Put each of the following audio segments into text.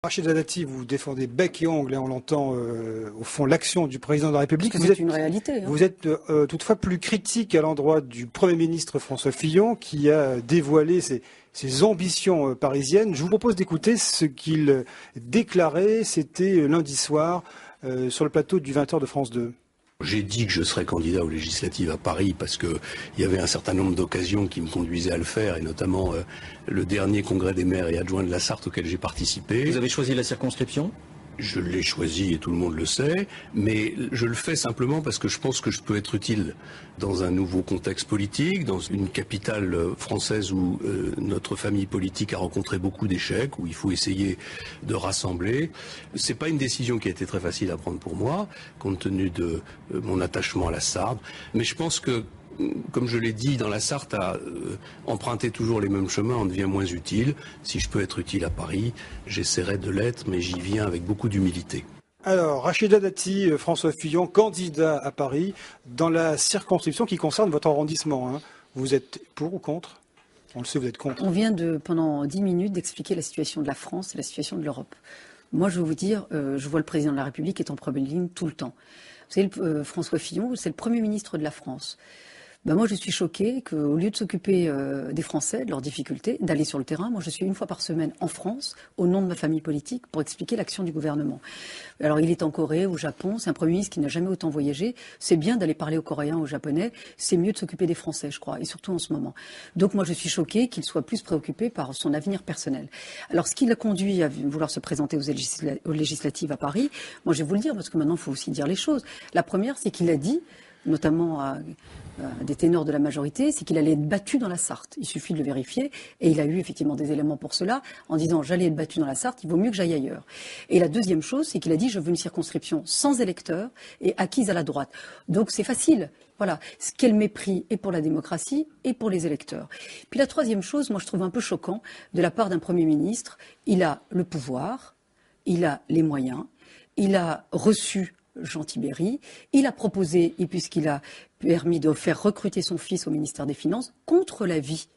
Rachida Dati, vous défendez bec et ongle, et on l'entend au fond l'action du président de la République. C'est une réalité. Hein. Vous êtes toutefois plus critique à l'endroit du Premier ministre François Fillon qui a dévoilé ses ambitions parisiennes. Je vous propose d'écouter ce qu'il déclarait, c'était lundi soir sur le plateau du 20h de France 2. J'ai dit que je serais candidat aux législatives à Paris parce qu'il y avait un certain nombre d'occasions qui me conduisaient à le faire, et notamment le dernier congrès des maires et adjoints de la Sarthe auquel j'ai participé. Vous avez choisi la circonscription ? Je l'ai choisi et tout le monde le sait, mais je le fais simplement parce que je pense que je peux être utile dans un nouveau contexte politique, dans une capitale française où notre famille politique a rencontré beaucoup d'échecs, où il faut essayer de rassembler. C'est pas une décision qui a été très facile à prendre pour moi, compte tenu de mon attachement à la Sarthe, mais je pense que, comme je l'ai dit, dans la Sarthe, à emprunter toujours les mêmes chemins, on devient moins utile. Si je peux être utile à Paris, j'essaierai de l'être, mais j'y viens avec beaucoup d'humilité. Alors, Rachida Dati, François Fillon, candidat à Paris, dans la circonscription qui concerne votre arrondissement. Hein. Vous êtes pour ou contre ? On le sait, vous êtes contre. On vient pendant 10 minutes d'expliquer la situation de la France et la situation de l'Europe. Moi, je vais vous dire, je vois le président de la République est en première ligne tout le temps. Vous savez, François Fillon, c'est le Premier ministre de la France. Ben moi, je suis choquée qu'au lieu de s'occuper des Français, de leurs difficultés, d'aller sur le terrain, moi, je suis une fois par semaine en France, au nom de ma famille politique, pour expliquer l'action du gouvernement. Alors, il est en Corée, au Japon, c'est un Premier ministre qui n'a jamais autant voyagé. C'est bien d'aller parler aux Coréens, aux Japonais, c'est mieux de s'occuper des Français, je crois, et surtout en ce moment. Donc, moi, je suis choquée qu'il soit plus préoccupé par son avenir personnel. Alors, ce qui l'a conduit à vouloir se présenter aux législatives à Paris, moi, je vais vous le dire, parce que maintenant, il faut aussi dire les choses. La première, c'est qu'il a dit, notamment à des ténors de la majorité, c'est qu'il allait être battu dans la Sarthe. Il suffit de le vérifier. Et il a eu effectivement des éléments pour cela, en disant j'allais être battu dans la Sarthe, il vaut mieux que j'aille ailleurs. Et la deuxième chose, c'est qu'il a dit je veux une circonscription sans électeurs et acquise à la droite. Donc c'est facile. Voilà, quel mépris et pour la démocratie et pour les électeurs. Puis la troisième chose, moi je trouve un peu choquant, de la part d'un Premier ministre, il a le pouvoir, il a les moyens, il a reçu Jean Tibéri, il a proposé, et puisqu'il a permis de faire recruter son fils au ministère des Finances, contre l'avis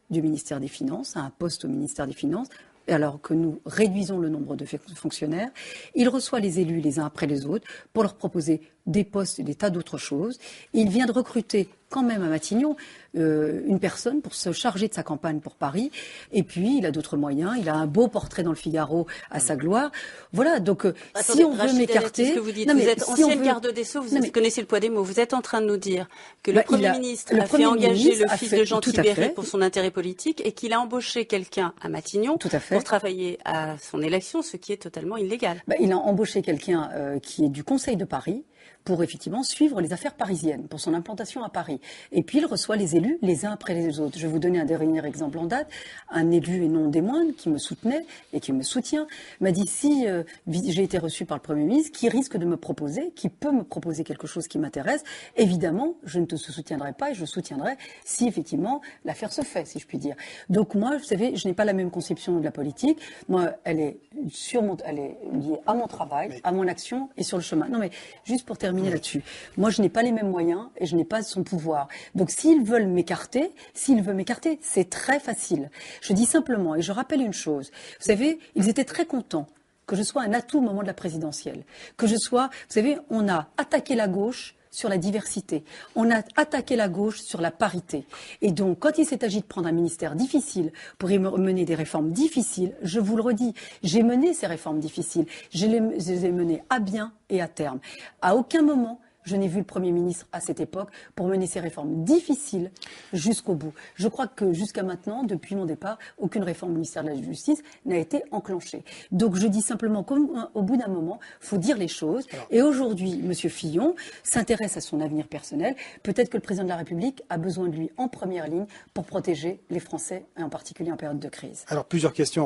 du ministère des Finances, à un poste au ministère des Finances, alors que nous réduisons le nombre de fonctionnaires, il reçoit les élus les uns après les autres pour leur proposer des postes et des tas d'autres choses. Il vient de recruter quand même à Matignon une personne pour se charger de sa campagne pour Paris. Et puis, il a d'autres moyens. Il a un beau portrait dans le Figaro à sa gloire. Voilà, donc si on veut m'écarter... Ce que vous dites, vous êtes ancienne garde des Sceaux, vous connaissez le poids des mots. Vous êtes en train de nous dire que le Premier ministre a fait engager le fils de Jean Tibéri pour son intérêt politique et qu'il a embauché quelqu'un à Matignon pour travailler à son élection, ce qui est totalement illégal. Il a embauché quelqu'un qui est du Conseil de Paris pour effectivement suivre les affaires parisiennes, pour son implantation à Paris. Et puis il reçoit les élus les uns après les autres. Je vais vous donner un dernier exemple en date. Un élu et non des moindres qui me soutenait et qui me soutient m'a dit si j'ai été reçu par le Premier ministre, qui risque de me proposer, qui peut me proposer quelque chose qui m'intéresse, évidemment je ne te soutiendrai pas et je soutiendrai si effectivement l'affaire se fait, si je puis dire. Donc moi, vous savez, je n'ai pas la même conception de la politique. Moi, elle est liée à mon travail, à mon action et sur le chemin. Non mais juste pour terminer là-dessus. Moi, je n'ai pas les mêmes moyens et je n'ai pas son pouvoir. Donc, s'il veut m'écarter, c'est très facile. Je dis simplement, et je rappelle une chose. Vous savez, ils étaient très contents que je sois un atout au moment de la présidentielle. Que je sois, vous savez, on a attaqué la gauche sur la diversité. On a attaqué la gauche sur la parité. Et donc, quand il s'est agi de prendre un ministère difficile pour y mener des réformes difficiles, je vous le redis, j'ai mené ces réformes difficiles. Je les ai menées à bien et à terme. À aucun moment, je n'ai vu le Premier ministre à cette époque pour mener ces réformes difficiles jusqu'au bout. Je crois que jusqu'à maintenant, depuis mon départ, aucune réforme au ministère de la Justice n'a été enclenchée. Donc je dis simplement qu'au bout d'un moment, il faut dire les choses. Et aujourd'hui, M. Fillon s'intéresse à son avenir personnel. Peut-être que le Président de la République a besoin de lui en première ligne pour protéger les Français, et en particulier en période de crise. Alors plusieurs questions.